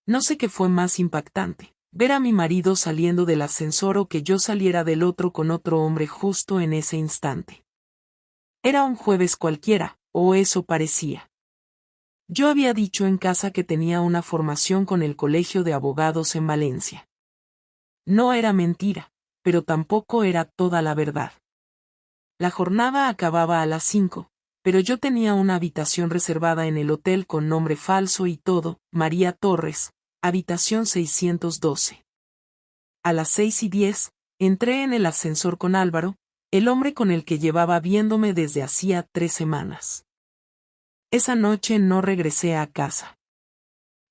No sé qué fue más impactante, ver a mi marido saliendo del ascensor o que yo saliera del otro con otro hombre justo en ese instante. Era un jueves cualquiera, o eso parecía. Yo había dicho en casa que tenía una formación con el Colegio de Abogados en Valencia. No era mentira, pero tampoco era toda la verdad. La jornada acababa a las 5, pero yo tenía una habitación reservada en el hotel con nombre falso y todo, María Torres, habitación 612. A las 6:10, entré en el ascensor con Álvaro, el hombre con el que llevaba viéndome desde hacía 3 semanas. Esa noche no regresé a casa.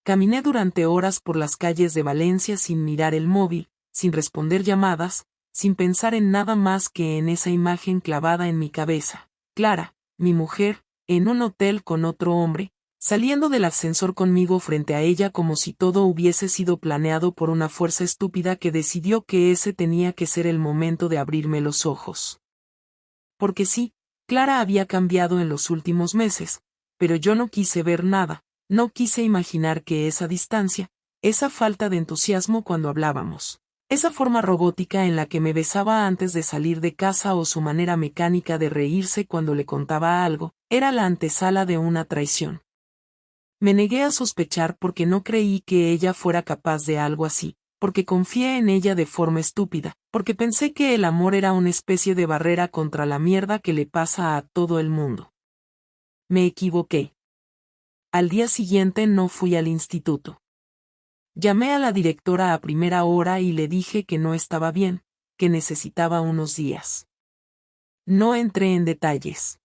Caminé durante horas por las calles de Valencia sin mirar el móvil, sin responder llamadas, sin pensar en nada más que en esa imagen clavada en mi cabeza. Clara, mi mujer, en un hotel con otro hombre, saliendo del ascensor conmigo frente a ella como si todo hubiese sido planeado por una fuerza estúpida que decidió que ese tenía que ser el momento de abrirme los ojos. Porque sí, Clara había cambiado en los últimos meses, pero yo no quise ver nada, no quise imaginar que esa distancia, esa falta de entusiasmo cuando hablábamos, esa forma robótica en la que me besaba antes de salir de casa o su manera mecánica de reírse cuando le contaba algo, era la antesala de una traición. Me negué a sospechar porque no creí que ella fuera capaz de algo así, porque confié en ella de forma estúpida, porque pensé que el amor era una especie de barrera contra la mierda que le pasa a todo el mundo. Me equivoqué. Al día siguiente no fui al instituto. Llamé a la directora a primera hora y le dije que no estaba bien, que necesitaba unos días. No entré en detalles.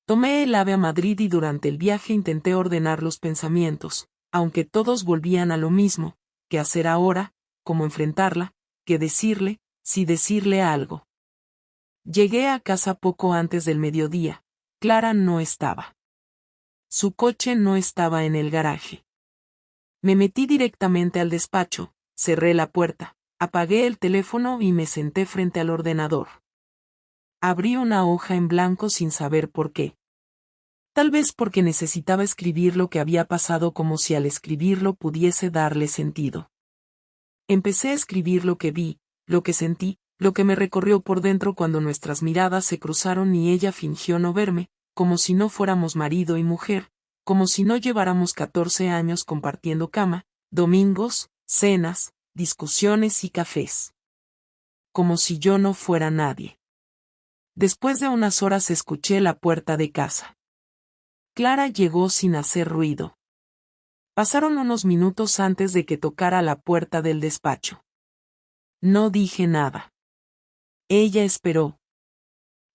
Tomé el AVE a Madrid y durante el viaje intenté ordenar los pensamientos, aunque todos volvían a lo mismo, qué hacer ahora, cómo enfrentarla, qué decirle, si decirle algo. Llegué a casa poco antes del mediodía. Clara no estaba. Su coche no estaba en el garaje. Me metí directamente al despacho, cerré la puerta, apagué el teléfono y me senté frente al ordenador. Abrí una hoja en blanco sin saber por qué. Tal vez porque necesitaba escribir lo que había pasado como si al escribirlo pudiese darle sentido. Empecé a escribir lo que vi, lo que sentí, lo que me recorrió por dentro cuando nuestras miradas se cruzaron y ella fingió no verme, como si no fuéramos marido y mujer, como si no lleváramos 14 años compartiendo cama, domingos, cenas, discusiones y cafés. Como si yo no fuera nadie. Después de unas horas escuché la puerta de casa. Clara llegó sin hacer ruido. Pasaron unos minutos antes de que tocara la puerta del despacho. No dije nada. Ella esperó.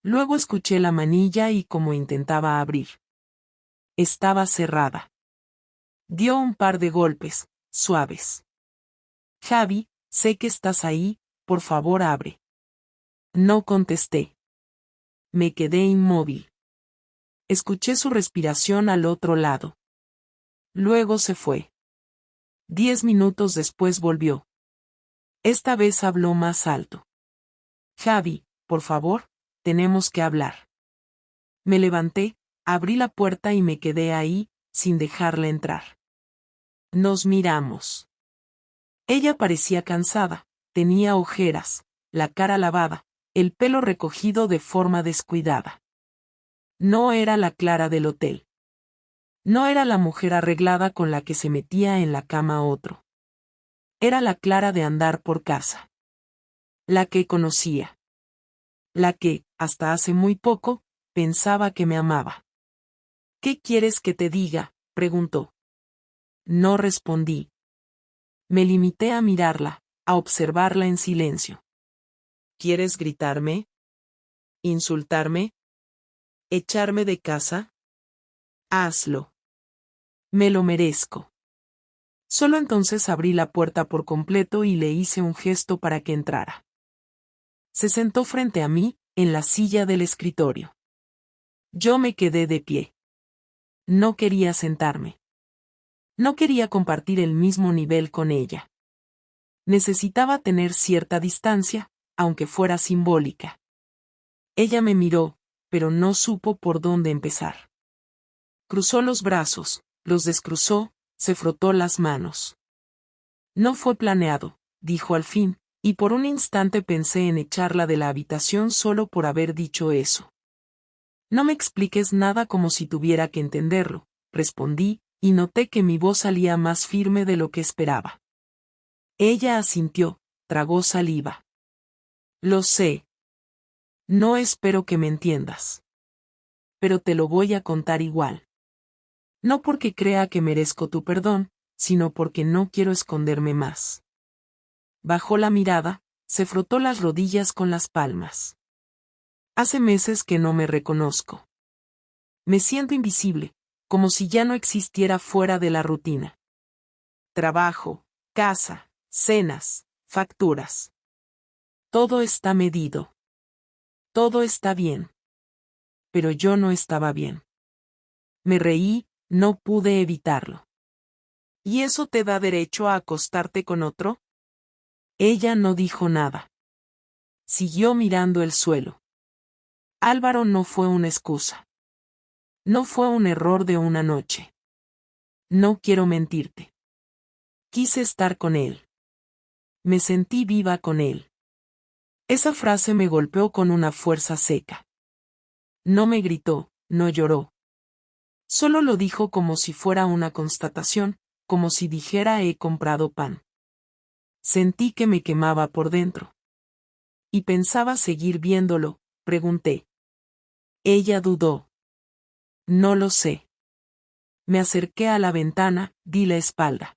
Luego escuché la manilla y como intentaba abrir. Estaba cerrada. Dio un par de golpes, suaves. Javi, sé que estás ahí, por favor abre. No contesté. Me quedé inmóvil. Escuché su respiración al otro lado. Luego se fue. 10 minutos después volvió. Esta vez habló más alto. Javi, por favor, tenemos que hablar. Me levanté, abrí la puerta y me quedé ahí, sin dejarla entrar. Nos miramos. Ella parecía cansada, tenía ojeras, la cara lavada, el pelo recogido de forma descuidada. No era la Clara del hotel. No era la mujer arreglada con la que se metía en la cama otro. Era la Clara de andar por casa. La que conocía. La que, hasta hace muy poco, pensaba que me amaba. ¿Qué quieres que te diga?, preguntó. No respondí. Me limité a mirarla, a observarla en silencio. ¿Quieres gritarme? ¿Insultarme? ¿Echarme de casa? Hazlo. Me lo merezco. Solo entonces abrí la puerta por completo y le hice un gesto para que entrara. Se sentó frente a mí, en la silla del escritorio. Yo me quedé de pie. No quería sentarme. No quería compartir el mismo nivel con ella. Necesitaba tener cierta distancia, aunque fuera simbólica. Ella me miró, pero no supo por dónde empezar. Cruzó los brazos, los descruzó, se frotó las manos. No fue planeado, dijo al fin, y por un instante pensé en echarla de la habitación solo por haber dicho eso. No me expliques nada como si tuviera que entenderlo, respondí, y noté que mi voz salía más firme de lo que esperaba. Ella asintió, tragó saliva. Lo sé. No espero que me entiendas. Pero te lo voy a contar igual. No porque crea que merezco tu perdón, sino porque no quiero esconderme más. Bajó la mirada, se frotó las rodillas con las palmas. Hace meses que no me reconozco. Me siento invisible, como si ya no existiera fuera de la rutina. Trabajo, casa, cenas, facturas. Todo está medido. Todo está bien. Pero yo no estaba bien. Me reí, no pude evitarlo. ¿Y eso te da derecho a acostarte con otro? Ella no dijo nada. Siguió mirando el suelo. Álvaro no fue una excusa. No fue un error de una noche. No quiero mentirte. Quise estar con él. Me sentí viva con él. Esa frase me golpeó con una fuerza seca. No me gritó, no lloró. Solo lo dijo como si fuera una constatación, como si dijera he comprado pan. Sentí que me quemaba por dentro. Y pensaba seguir viéndolo, pregunté. Ella dudó. No lo sé. Me acerqué a la ventana, di la espalda.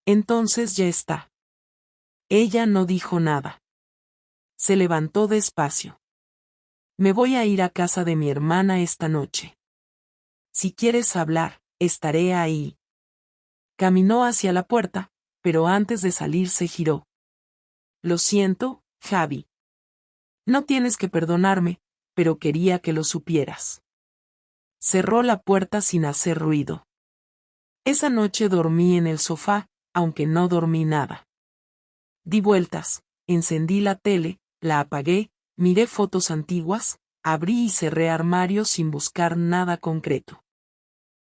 Entonces ya está. Ella no dijo nada. Se levantó despacio. Me voy a ir a casa de mi hermana esta noche. Si quieres hablar, estaré ahí. Caminó hacia la puerta, pero antes de salir se giró. Lo siento, Javi. No tienes que perdonarme, pero quería que lo supieras. Cerró la puerta sin hacer ruido. Esa noche dormí en el sofá, aunque no dormí nada. Di vueltas, encendí la tele, la apagué, miré fotos antiguas, abrí y cerré armarios sin buscar nada concreto.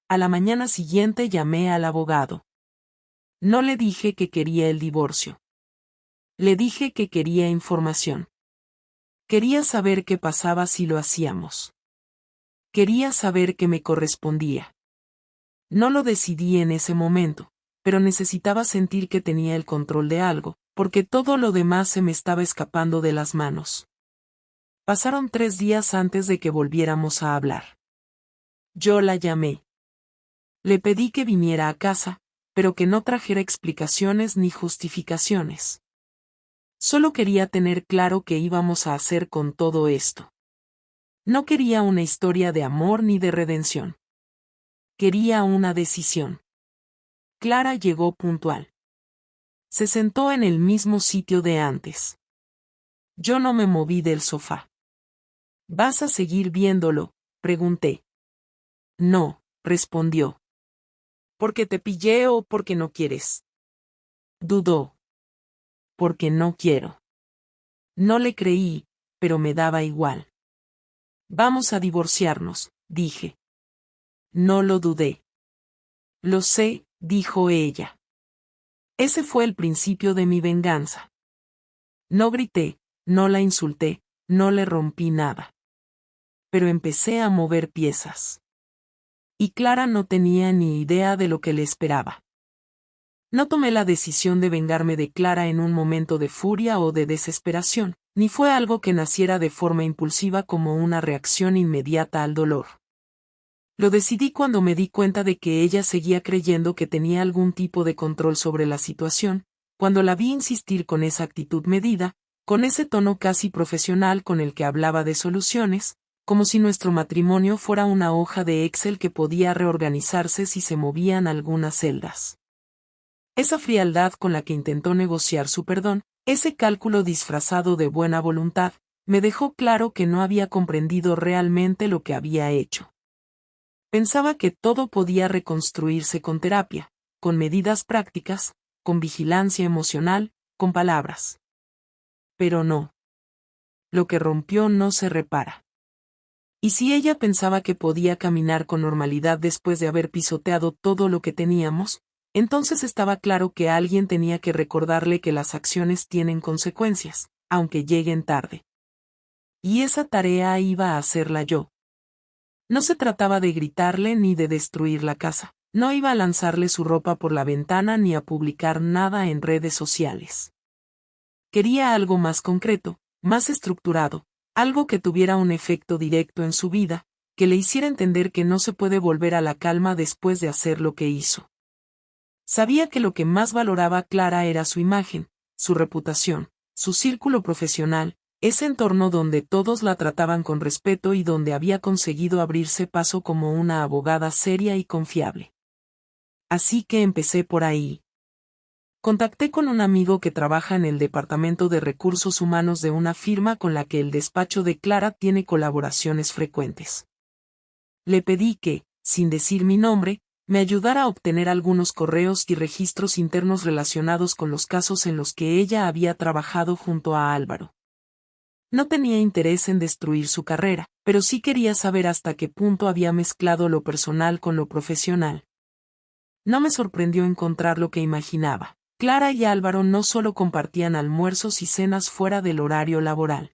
A la mañana siguiente llamé al abogado. No le dije que quería el divorcio. Le dije que quería información. Quería saber qué pasaba si lo hacíamos. Quería saber qué me correspondía. No lo decidí en ese momento, pero necesitaba sentir que tenía el control de algo, porque todo lo demás se me estaba escapando de las manos. Pasaron 3 días antes de que volviéramos a hablar. Yo la llamé. Le pedí que viniera a casa, pero que no trajera explicaciones ni justificaciones. Solo quería tener claro qué íbamos a hacer con todo esto. No quería una historia de amor ni de redención. Quería una decisión. Clara llegó puntual. Se sentó en el mismo sitio de antes. Yo no me moví del sofá. ¿Vas a seguir viéndolo?, pregunté. No, respondió. ¿Porque te pillé o porque no quieres? Dudó. Porque no quiero. No le creí, pero me daba igual. Vamos a divorciarnos, dije. No lo dudé. Lo sé, dijo ella. Ese fue el principio de mi venganza. No grité, no la insulté, no le rompí nada. Pero empecé a mover piezas. Y Clara no tenía ni idea de lo que le esperaba. No tomé la decisión de vengarme de Clara en un momento de furia o de desesperación, ni fue algo que naciera de forma impulsiva como una reacción inmediata al dolor. Lo decidí cuando me di cuenta de que ella seguía creyendo que tenía algún tipo de control sobre la situación, cuando la vi insistir con esa actitud medida, con ese tono casi profesional con el que hablaba de soluciones, como si nuestro matrimonio fuera una hoja de Excel que podía reorganizarse si se movían algunas celdas. Esa frialdad con la que intentó negociar su perdón, ese cálculo disfrazado de buena voluntad, me dejó claro que no había comprendido realmente lo que había hecho. Pensaba que todo podía reconstruirse con terapia, con medidas prácticas, con vigilancia emocional, con palabras. Pero no. Lo que rompió no se repara. Y si ella pensaba que podía caminar con normalidad después de haber pisoteado todo lo que teníamos, entonces estaba claro que alguien tenía que recordarle que las acciones tienen consecuencias, aunque lleguen tarde. Y esa tarea iba a hacerla yo. No se trataba de gritarle ni de destruir la casa. No iba a lanzarle su ropa por la ventana ni a publicar nada en redes sociales. Quería algo más concreto, más estructurado, algo que tuviera un efecto directo en su vida, que le hiciera entender que no se puede volver a la calma después de hacer lo que hizo. Sabía que lo que más valoraba Clara era su imagen, su reputación, su círculo profesional, ese entorno donde todos la trataban con respeto y donde había conseguido abrirse paso como una abogada seria y confiable. Así que empecé por ahí. Contacté con un amigo que trabaja en el departamento de recursos humanos de una firma con la que el despacho de Clara tiene colaboraciones frecuentes. Le pedí que, sin decir mi nombre, me ayudara a obtener algunos correos y registros internos relacionados con los casos en los que ella había trabajado junto a Álvaro. No tenía interés en destruir su carrera, pero sí quería saber hasta qué punto había mezclado lo personal con lo profesional. No me sorprendió encontrar lo que imaginaba. Clara y Álvaro no solo compartían almuerzos y cenas fuera del horario laboral.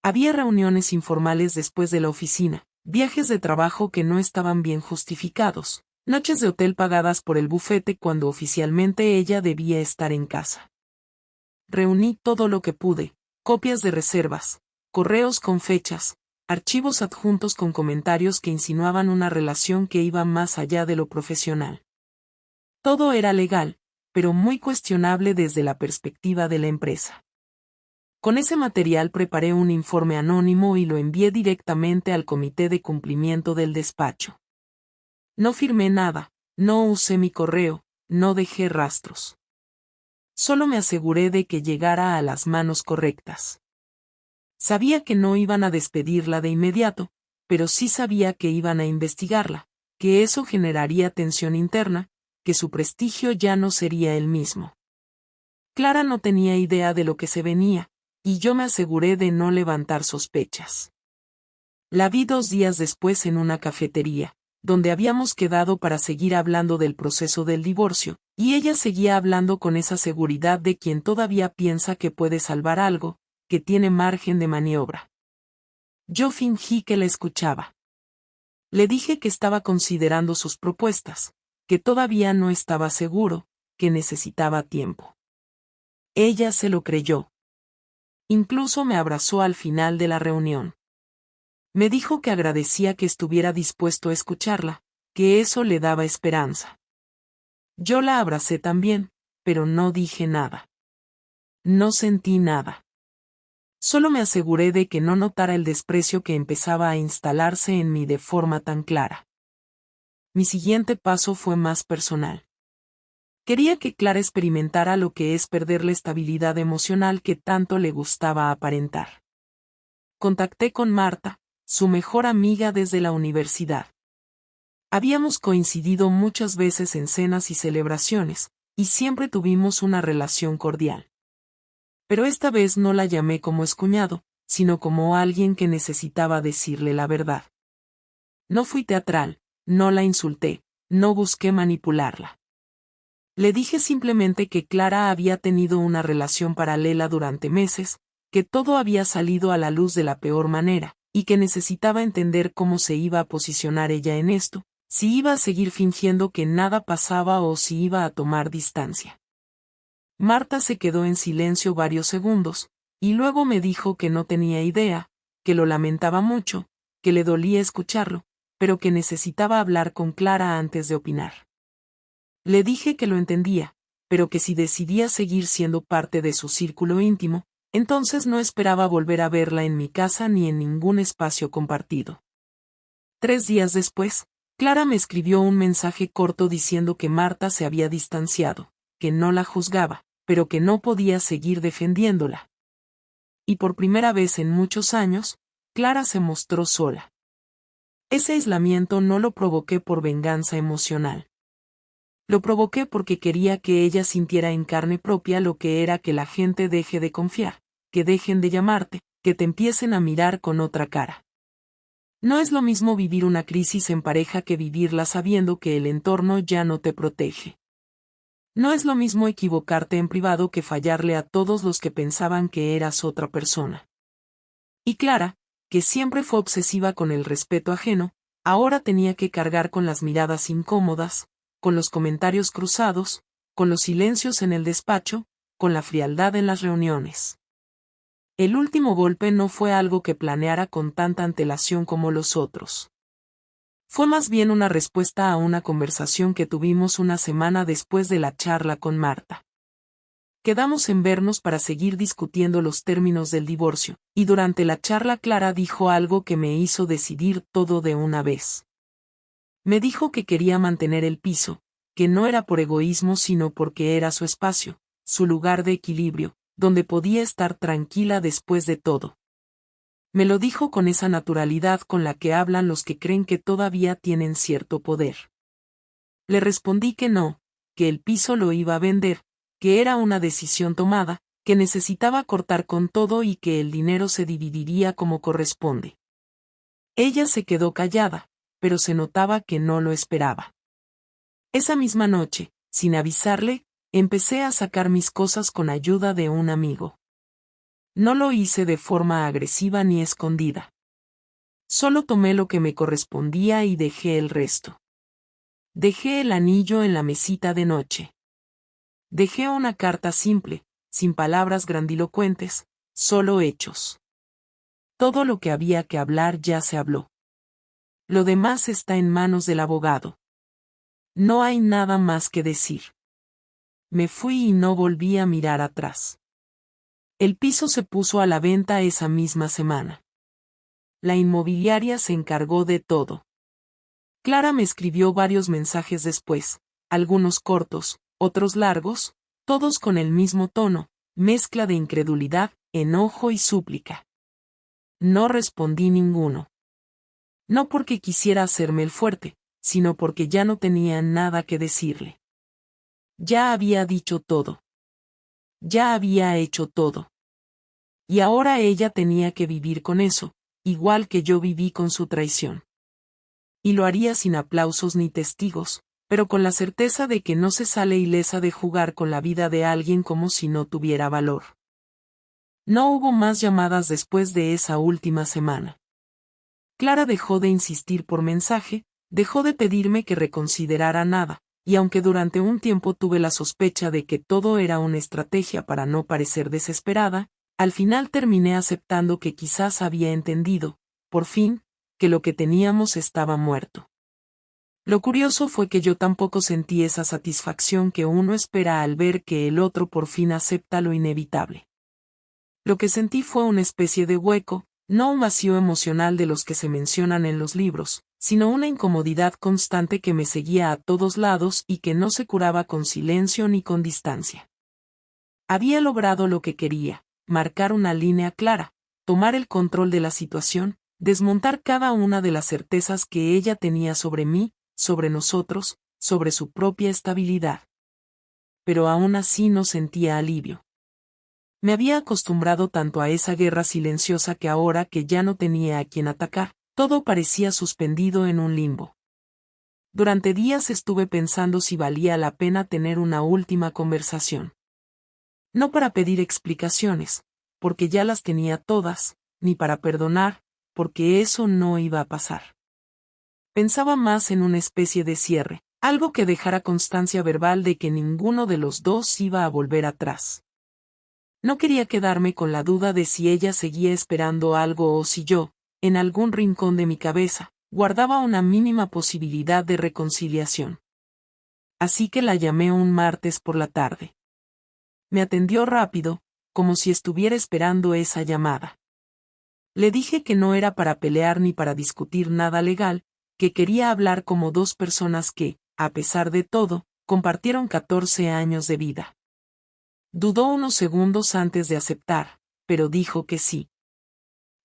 Había reuniones informales después de la oficina, viajes de trabajo que no estaban bien justificados, noches de hotel pagadas por el bufete cuando oficialmente ella debía estar en casa. Reuní todo lo que pude, copias de reservas, correos con fechas, archivos adjuntos con comentarios que insinuaban una relación que iba más allá de lo profesional. Todo era legal, pero muy cuestionable desde la perspectiva de la empresa. Con ese material preparé un informe anónimo y lo envié directamente al comité de cumplimiento del despacho. No firmé nada, no usé mi correo, no dejé rastros. Solo me aseguré de que llegara a las manos correctas. Sabía que no iban a despedirla de inmediato, pero sí sabía que iban a investigarla, que eso generaría tensión interna, que su prestigio ya no sería el mismo. Clara no tenía idea de lo que se venía, y yo me aseguré de no levantar sospechas. La vi 2 días después en una cafetería, donde habíamos quedado para seguir hablando del proceso del divorcio, y ella seguía hablando con esa seguridad de quien todavía piensa que puede salvar algo, que tiene margen de maniobra. Yo fingí que la escuchaba. Le dije que estaba considerando sus propuestas, que todavía no estaba seguro, que necesitaba tiempo. Ella se lo creyó. Incluso me abrazó al final de la reunión. Me dijo que agradecía que estuviera dispuesto a escucharla, que eso le daba esperanza. Yo la abracé también, pero no dije nada. No sentí nada. Solo me aseguré de que no notara el desprecio que empezaba a instalarse en mí de forma tan clara. Mi siguiente paso fue más personal. Quería que Clara experimentara lo que es perder la estabilidad emocional que tanto le gustaba aparentar. Contacté con Marta, su mejor amiga desde la universidad. Habíamos coincidido muchas veces en cenas y celebraciones, y siempre tuvimos una relación cordial. Pero esta vez no la llamé como excuñado, sino como alguien que necesitaba decirle la verdad. No fui teatral, no la insulté, no busqué manipularla. Le dije simplemente que Clara había tenido una relación paralela durante meses, que todo había salido a la luz de la peor manera, y que necesitaba entender cómo se iba a posicionar ella en esto, si iba a seguir fingiendo que nada pasaba o si iba a tomar distancia. Marta se quedó en silencio varios segundos, y luego me dijo que no tenía idea, que lo lamentaba mucho, que le dolía escucharlo, pero que necesitaba hablar con Clara antes de opinar. Le dije que lo entendía, pero que si decidía seguir siendo parte de su círculo íntimo, entonces no esperaba volver a verla en mi casa ni en ningún espacio compartido. 3 días después, Clara me escribió un mensaje corto diciendo que Marta se había distanciado, que no la juzgaba, pero que no podía seguir defendiéndola. Y por primera vez en muchos años, Clara se mostró sola. Ese aislamiento no lo provoqué por venganza emocional. Lo provoqué porque quería que ella sintiera en carne propia lo que era que la gente deje de confiar, que dejen de llamarte, que te empiecen a mirar con otra cara. No es lo mismo vivir una crisis en pareja que vivirla sabiendo que el entorno ya no te protege. No es lo mismo equivocarte en privado que fallarle a todos los que pensaban que eras otra persona. Y Clara, que siempre fue obsesiva con el respeto ajeno, ahora tenía que cargar con las miradas incómodas, con los comentarios cruzados, con los silencios en el despacho, con la frialdad en las reuniones. El último golpe no fue algo que planeara con tanta antelación como los otros. Fue más bien una respuesta a una conversación que tuvimos una semana después de la charla con Marta. Quedamos en vernos para seguir discutiendo los términos del divorcio, y durante la charla Clara dijo algo que me hizo decidir todo de una vez. Me dijo que quería mantener el piso, que no era por egoísmo sino porque era su espacio, su lugar de equilibrio, donde podía estar tranquila después de todo. Me lo dijo con esa naturalidad con la que hablan los que creen que todavía tienen cierto poder. Le respondí que no, que el piso lo iba a vender, que era una decisión tomada, que necesitaba cortar con todo y que el dinero se dividiría como corresponde. Ella se quedó callada, pero se notaba que no lo esperaba. Esa misma noche, sin avisarle, empecé a sacar mis cosas con ayuda de un amigo. No lo hice de forma agresiva ni escondida. Solo tomé lo que me correspondía y dejé el resto. Dejé el anillo en la mesita de noche. Dejé una carta simple, sin palabras grandilocuentes, solo hechos. Todo lo que había que hablar ya se habló. Lo demás está en manos del abogado. No hay nada más que decir. Me fui y no volví a mirar atrás. El piso se puso a la venta esa misma semana. La inmobiliaria se encargó de todo. Clara me escribió varios mensajes después, algunos cortos, otros largos, todos con el mismo tono, mezcla de incredulidad, enojo y súplica. No respondí ninguno. No porque quisiera hacerme el fuerte, sino porque ya no tenía nada que decirle. Ya había dicho todo. Ya había hecho todo. Y ahora ella tenía que vivir con eso, igual que yo viví con su traición. Y lo haría sin aplausos ni testigos, pero con la certeza de que no se sale ilesa de jugar con la vida de alguien como si no tuviera valor. No hubo más llamadas después de esa última semana. Clara dejó de insistir por mensaje, dejó de pedirme que reconsiderara nada, y aunque durante un tiempo tuve la sospecha de que todo era una estrategia para no parecer desesperada, al final terminé aceptando que quizás había entendido, por fin, que lo que teníamos estaba muerto. Lo curioso fue que yo tampoco sentí esa satisfacción que uno espera al ver que el otro por fin acepta lo inevitable. Lo que sentí fue una especie de hueco, no un vacío emocional de los que se mencionan en los libros, sino una incomodidad constante que me seguía a todos lados y que no se curaba con silencio ni con distancia. Había logrado lo que quería, marcar una línea clara, tomar el control de la situación, desmontar cada una de las certezas que ella tenía sobre mí, sobre nosotros, sobre su propia estabilidad. Pero aún así no sentía alivio. Me había acostumbrado tanto a esa guerra silenciosa que ahora que ya no tenía a quien atacar, todo parecía suspendido en un limbo. Durante días estuve pensando si valía la pena tener una última conversación. No para pedir explicaciones, porque ya las tenía todas, ni para perdonar, porque eso no iba a pasar. Pensaba más en una especie de cierre, algo que dejara constancia verbal de que ninguno de los dos iba a volver atrás. No quería quedarme con la duda de si ella seguía esperando algo o si yo, en algún rincón de mi cabeza, guardaba una mínima posibilidad de reconciliación. Así que la llamé un martes por la tarde. Me atendió rápido, como si estuviera esperando esa llamada. Le dije que no era para pelear ni para discutir nada legal, que quería hablar como dos personas que, a pesar de todo, compartieron 14 años de vida. Dudó unos segundos antes de aceptar, pero dijo que sí.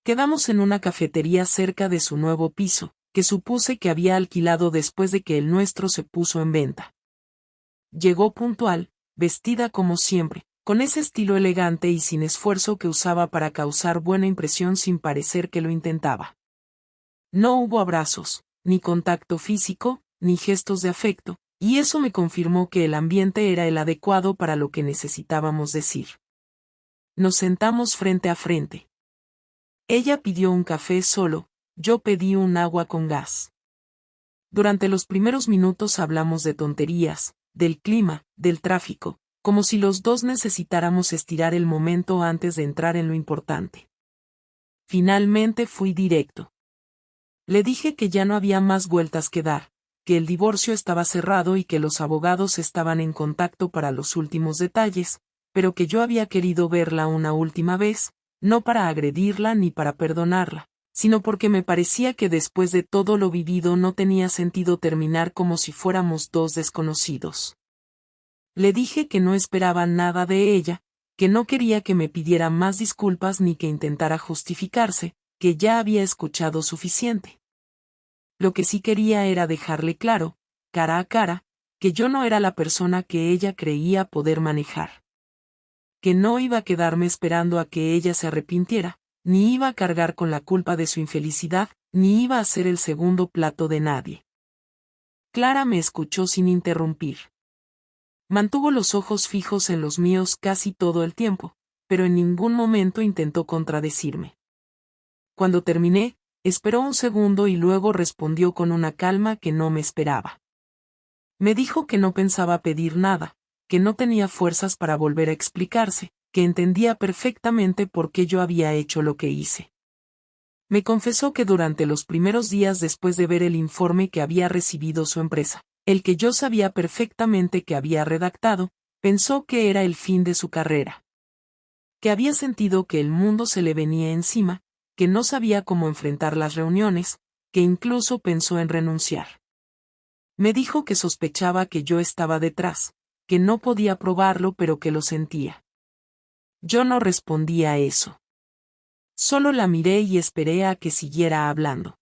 Quedamos en una cafetería cerca de su nuevo piso, que supuse que había alquilado después de que el nuestro se puso en venta. Llegó puntual, vestida como siempre, con ese estilo elegante y sin esfuerzo que usaba para causar buena impresión sin parecer que lo intentaba. No hubo abrazos, ni contacto físico, ni gestos de afecto, y eso me confirmó que el ambiente era el adecuado para lo que necesitábamos decir. Nos sentamos frente a frente. Ella pidió un café solo, yo pedí un agua con gas. Durante los primeros minutos hablamos de tonterías, del clima, del tráfico, como si los dos necesitáramos estirar el momento antes de entrar en lo importante. Finalmente fui directo. Le dije que ya no había más vueltas que dar, que el divorcio estaba cerrado y que los abogados estaban en contacto para los últimos detalles, pero que yo había querido verla una última vez, no para agredirla ni para perdonarla, sino porque me parecía que después de todo lo vivido no tenía sentido terminar como si fuéramos dos desconocidos. Le dije que no esperaba nada de ella, que no quería que me pidiera más disculpas ni que intentara justificarse, que ya había escuchado suficiente. Lo que sí quería era dejarle claro, cara a cara, que yo no era la persona que ella creía poder manejar. Que no iba a quedarme esperando a que ella se arrepintiera, ni iba a cargar con la culpa de su infelicidad, ni iba a ser el segundo plato de nadie. Clara me escuchó sin interrumpir. Mantuvo los ojos fijos en los míos casi todo el tiempo, pero en ningún momento intentó contradecirme. Cuando terminé, esperó un segundo y luego respondió con una calma que no me esperaba. Me dijo que no pensaba pedir nada, que no tenía fuerzas para volver a explicarse, que entendía perfectamente por qué yo había hecho lo que hice. Me confesó que durante los primeros días después de ver el informe que había recibido su empresa, el que yo sabía perfectamente que había redactado, pensó que era el fin de su carrera. Que había sentido que el mundo se le venía encima, que no sabía cómo enfrentar las reuniones, que incluso pensó en renunciar. Me dijo que sospechaba que yo estaba detrás, que no podía probarlo pero que lo sentía. Yo no respondí a eso. Solo la miré y esperé a que siguiera hablando.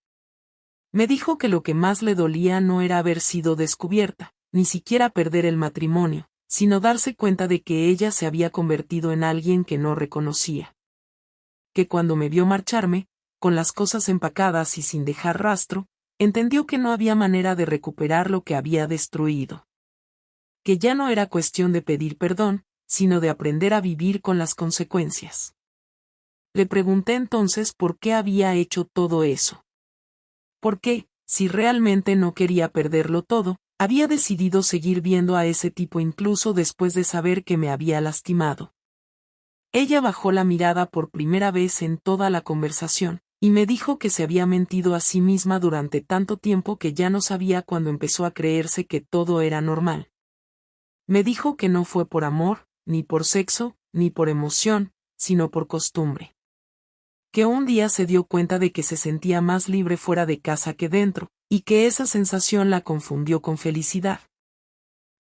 Me dijo que lo que más le dolía no era haber sido descubierta, ni siquiera perder el matrimonio, sino darse cuenta de que ella se había convertido en alguien que no reconocía. Que cuando me vio marcharme, con las cosas empacadas y sin dejar rastro, entendió que no había manera de recuperar lo que había destruido. Que ya no era cuestión de pedir perdón, sino de aprender a vivir con las consecuencias. Le pregunté entonces por qué había hecho todo eso. ¿Por qué, si realmente no quería perderlo todo, había decidido seguir viendo a ese tipo incluso después de saber que me había lastimado? Ella bajó la mirada por primera vez en toda la conversación, y me dijo que se había mentido a sí misma durante tanto tiempo que ya no sabía cuándo empezó a creerse que todo era normal. Me dijo que no fue por amor, ni por sexo, ni por emoción, sino por costumbre. Que un día se dio cuenta de que se sentía más libre fuera de casa que dentro, y que esa sensación la confundió con felicidad.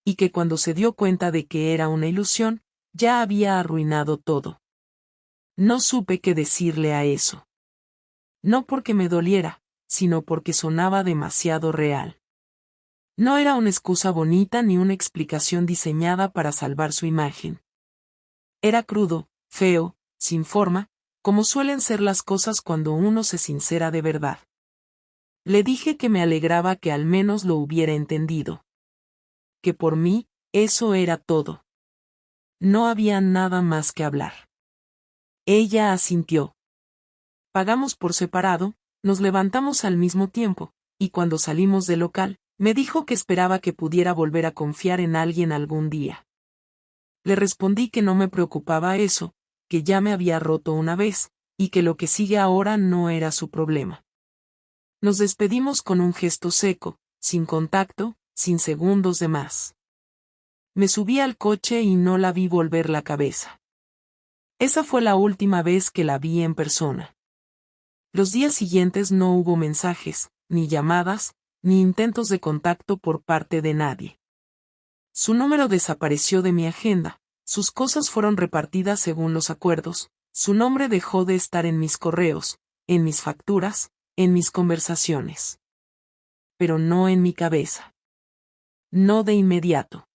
Y que cuando se dio cuenta de que era una ilusión, ya había arruinado todo. No supe qué decirle a eso. No porque me doliera, sino porque sonaba demasiado real. No era una excusa bonita ni una explicación diseñada para salvar su imagen. Era crudo, feo, sin forma, como suelen ser las cosas cuando uno se sincera de verdad. Le dije que me alegraba que al menos lo hubiera entendido. Que por mí, eso era todo. No había nada más que hablar. Ella asintió. Pagamos por separado, nos levantamos al mismo tiempo, y cuando salimos del local, me dijo que esperaba que pudiera volver a confiar en alguien algún día. Le respondí que no me preocupaba eso, que ya me había roto una vez, y que lo que sigue ahora no era su problema. Nos despedimos con un gesto seco, sin contacto, sin segundos de más. Me subí al coche y no la vi volver la cabeza. Esa fue la última vez que la vi en persona. Los días siguientes no hubo mensajes, ni llamadas, ni intentos de contacto por parte de nadie. Su número desapareció de mi agenda, sus cosas fueron repartidas según los acuerdos, su nombre dejó de estar en mis correos, en mis facturas, en mis conversaciones. Pero no en mi cabeza. No de inmediato.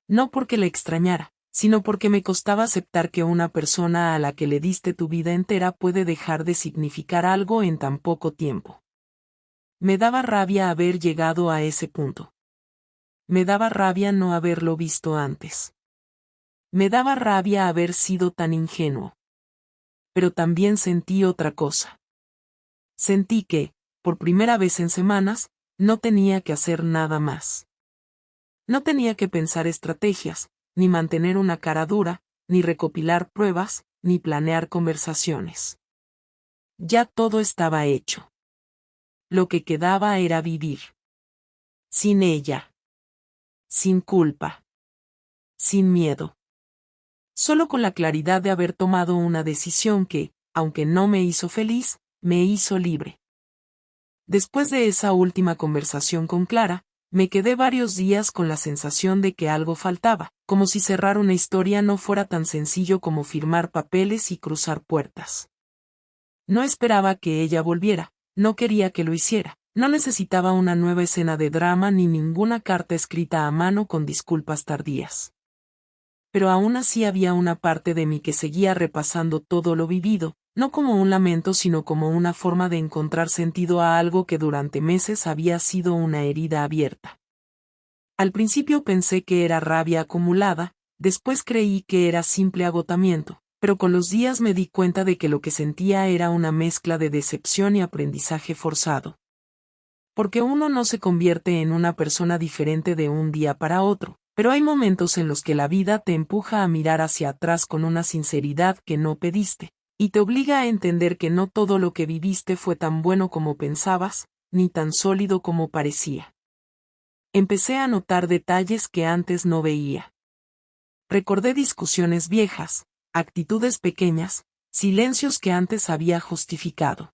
No porque la extrañara, sino porque me costaba aceptar que una persona a la que le diste tu vida entera puede dejar de significar algo en tan poco tiempo. Me daba rabia haber llegado a ese punto. Me daba rabia no haberlo visto antes. Me daba rabia haber sido tan ingenuo. Pero también sentí otra cosa. Sentí que, por primera vez en semanas, no tenía que hacer nada más. No tenía que pensar estrategias, ni mantener una cara dura, ni recopilar pruebas, ni planear conversaciones. Ya todo estaba hecho. Lo que quedaba era vivir. Sin ella. Sin culpa. Sin miedo. Solo con la claridad de haber tomado una decisión que, aunque no me hizo feliz, me hizo libre. Después de esa última conversación con Clara, me quedé varios días con la sensación de que algo faltaba, como si cerrar una historia no fuera tan sencillo como firmar papeles y cruzar puertas. No esperaba que ella volviera, no quería que lo hiciera, no necesitaba una nueva escena de drama ni ninguna carta escrita a mano con disculpas tardías. Pero aún así había una parte de mí que seguía repasando todo lo vivido, no como un lamento sino como una forma de encontrar sentido a algo que durante meses había sido una herida abierta. Al principio pensé que era rabia acumulada, después creí que era simple agotamiento, pero con los días me di cuenta de que lo que sentía era una mezcla de decepción y aprendizaje forzado. Porque uno no se convierte en una persona diferente de un día para otro, pero hay momentos en los que la vida te empuja a mirar hacia atrás con una sinceridad que no pediste, y te obliga a entender que no todo lo que viviste fue tan bueno como pensabas, ni tan sólido como parecía. Empecé a notar detalles que antes no veía. Recordé discusiones viejas, actitudes pequeñas, silencios que antes había justificado.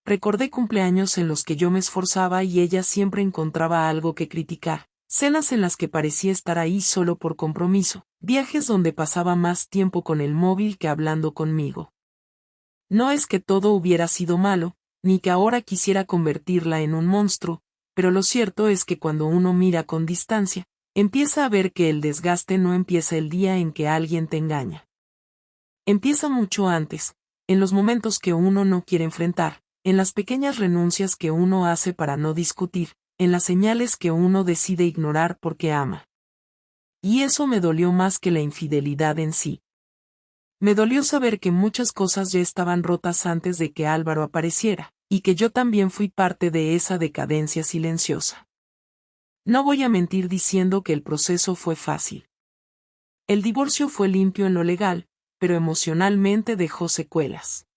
Recordé cumpleaños en los que yo me esforzaba y ella siempre encontraba algo que criticar, cenas en las que parecía estar ahí solo por compromiso, viajes donde pasaba más tiempo con el móvil que hablando conmigo. No es que todo hubiera sido malo, ni que ahora quisiera convertirla en un monstruo, pero lo cierto es que cuando uno mira con distancia, empieza a ver que el desgaste no empieza el día en que alguien te engaña. Empieza mucho antes, en los momentos que uno no quiere enfrentar, en las pequeñas renuncias que uno hace para no discutir, en las señales que uno decide ignorar porque ama. Y eso me dolió más que la infidelidad en sí. Me dolió saber que muchas cosas ya estaban rotas antes de que Álvaro apareciera, y que yo también fui parte de esa decadencia silenciosa. No voy a mentir diciendo que el proceso fue fácil. El divorcio fue limpio en lo legal, pero emocionalmente dejó secuelas.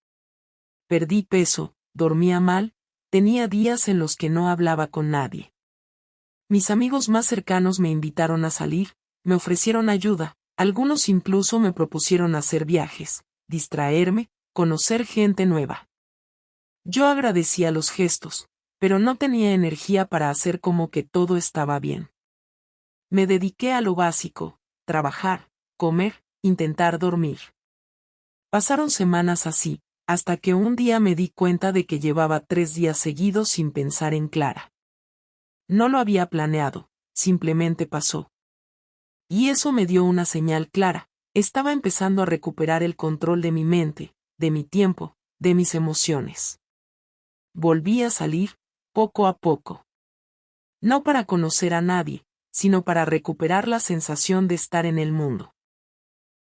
Perdí peso, dormía mal, tenía días en los que no hablaba con nadie. Mis amigos más cercanos me invitaron a salir, me ofrecieron ayuda, algunos incluso me propusieron hacer viajes, distraerme, conocer gente nueva. Yo agradecía los gestos, pero no tenía energía para hacer como que todo estaba bien. Me dediqué a lo básico, trabajar, comer, intentar dormir. Pasaron semanas así, hasta que un día me di cuenta de que llevaba 3 días seguidos sin pensar en Clara. No lo había planeado, simplemente pasó. Y eso me dio una señal clara, estaba empezando a recuperar el control de mi mente, de mi tiempo, de mis emociones. Volví a salir, poco a poco. No para conocer a nadie, sino para recuperar la sensación de estar en el mundo.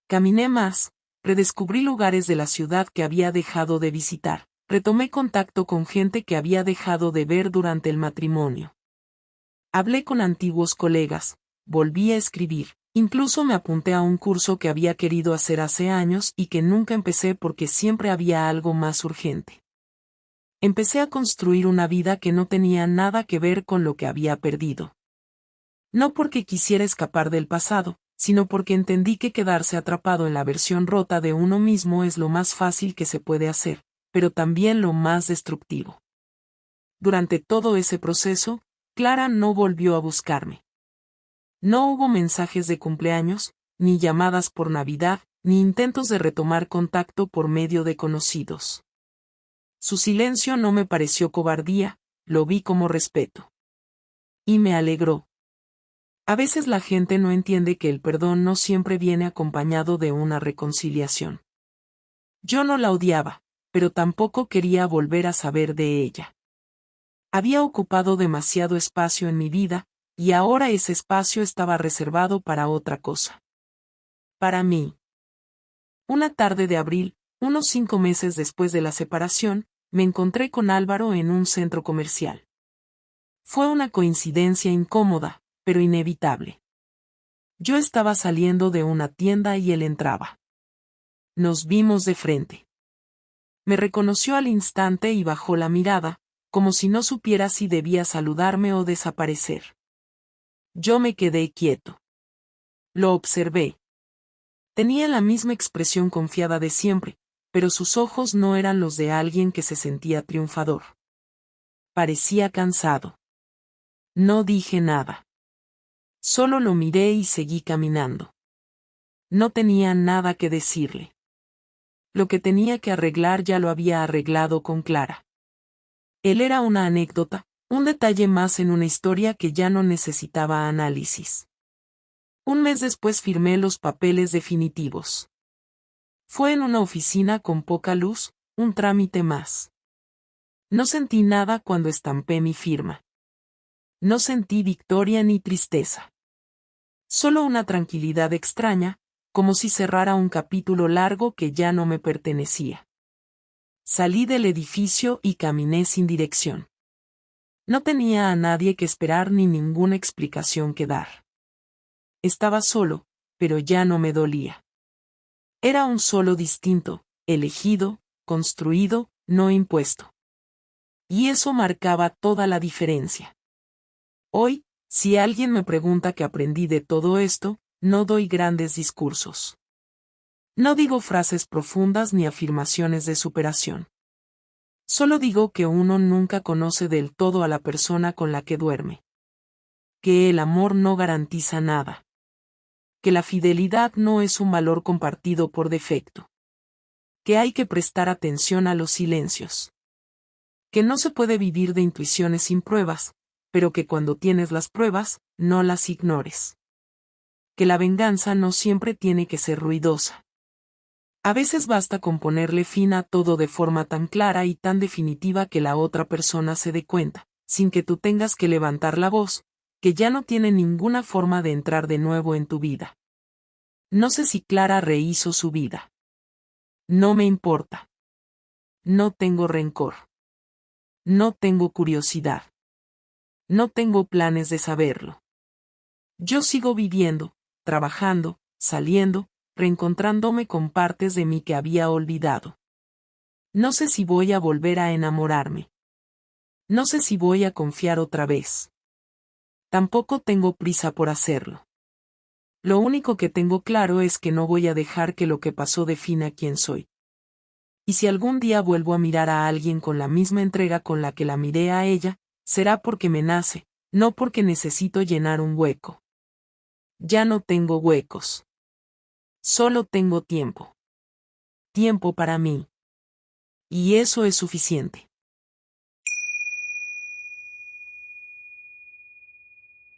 Caminé más, redescubrí lugares de la ciudad que había dejado de visitar, retomé contacto con gente que había dejado de ver durante el matrimonio. Hablé con antiguos colegas, volví a escribir, incluso me apunté a un curso que había querido hacer hace años y que nunca empecé porque siempre había algo más urgente. Empecé a construir una vida que no tenía nada que ver con lo que había perdido. No porque quisiera escapar del pasado, sino porque entendí que quedarse atrapado en la versión rota de uno mismo es lo más fácil que se puede hacer, pero también lo más destructivo. Durante todo ese proceso, Clara no volvió a buscarme. No hubo mensajes de cumpleaños, ni llamadas por Navidad, ni intentos de retomar contacto por medio de conocidos. Su silencio no me pareció cobardía, lo vi como respeto. Y me alegró. A veces la gente no entiende que el perdón no siempre viene acompañado de una reconciliación. Yo no la odiaba, pero tampoco quería volver a saber de ella. Había ocupado demasiado espacio en mi vida, y ahora ese espacio estaba reservado para otra cosa. Para mí. Una tarde de abril, unos 5 meses después de la separación, me encontré con Álvaro en un centro comercial. Fue una coincidencia incómoda, pero inevitable. Yo estaba saliendo de una tienda y él entraba. Nos vimos de frente. Me reconoció al instante y bajó la mirada, como si no supiera si debía saludarme o desaparecer. Yo me quedé quieto. Lo observé. Tenía la misma expresión confiada de siempre, pero sus ojos no eran los de alguien que se sentía triunfador. Parecía cansado. No dije nada. Solo lo miré y seguí caminando. No tenía nada que decirle. Lo que tenía que arreglar ya lo había arreglado con Clara. Él era una anécdota, un detalle más en una historia que ya no necesitaba análisis. Un mes después firmé los papeles definitivos. Fue en una oficina con poca luz, un trámite más. No sentí nada cuando estampé mi firma. No sentí victoria ni tristeza. Solo una tranquilidad extraña, como si cerrara un capítulo largo que ya no me pertenecía. Salí del edificio y caminé sin dirección. No tenía a nadie que esperar ni ninguna explicación que dar. Estaba solo, pero ya no me dolía. Era un solo distinto, elegido, construido, no impuesto. Y eso marcaba toda la diferencia. Hoy, si alguien me pregunta qué aprendí de todo esto, no doy grandes discursos. No digo frases profundas ni afirmaciones de superación. Solo digo que uno nunca conoce del todo a la persona con la que duerme. Que el amor no garantiza nada. Que la fidelidad no es un valor compartido por defecto. Que hay que prestar atención a los silencios. Que no se puede vivir de intuiciones sin pruebas, pero que cuando tienes las pruebas, no las ignores. Que la venganza no siempre tiene que ser ruidosa. A veces basta con ponerle fin a todo de forma tan clara y tan definitiva que la otra persona se dé cuenta, sin que tú tengas que levantar la voz, que ya no tiene ninguna forma de entrar de nuevo en tu vida. No sé si Clara rehizo su vida. No me importa. No tengo rencor. No tengo curiosidad. No tengo planes de saberlo. Yo sigo viviendo, trabajando, saliendo, reencontrándome con partes de mí que había olvidado. No sé si voy a volver a enamorarme. No sé si voy a confiar otra vez. Tampoco tengo prisa por hacerlo. Lo único que tengo claro es que no voy a dejar que lo que pasó defina quién soy. Y si algún día vuelvo a mirar a alguien con la misma entrega con la que la miré a ella, será porque me nace, no porque necesito llenar un hueco. Ya no tengo huecos. Solo tengo tiempo. Tiempo para mí. Y eso es suficiente.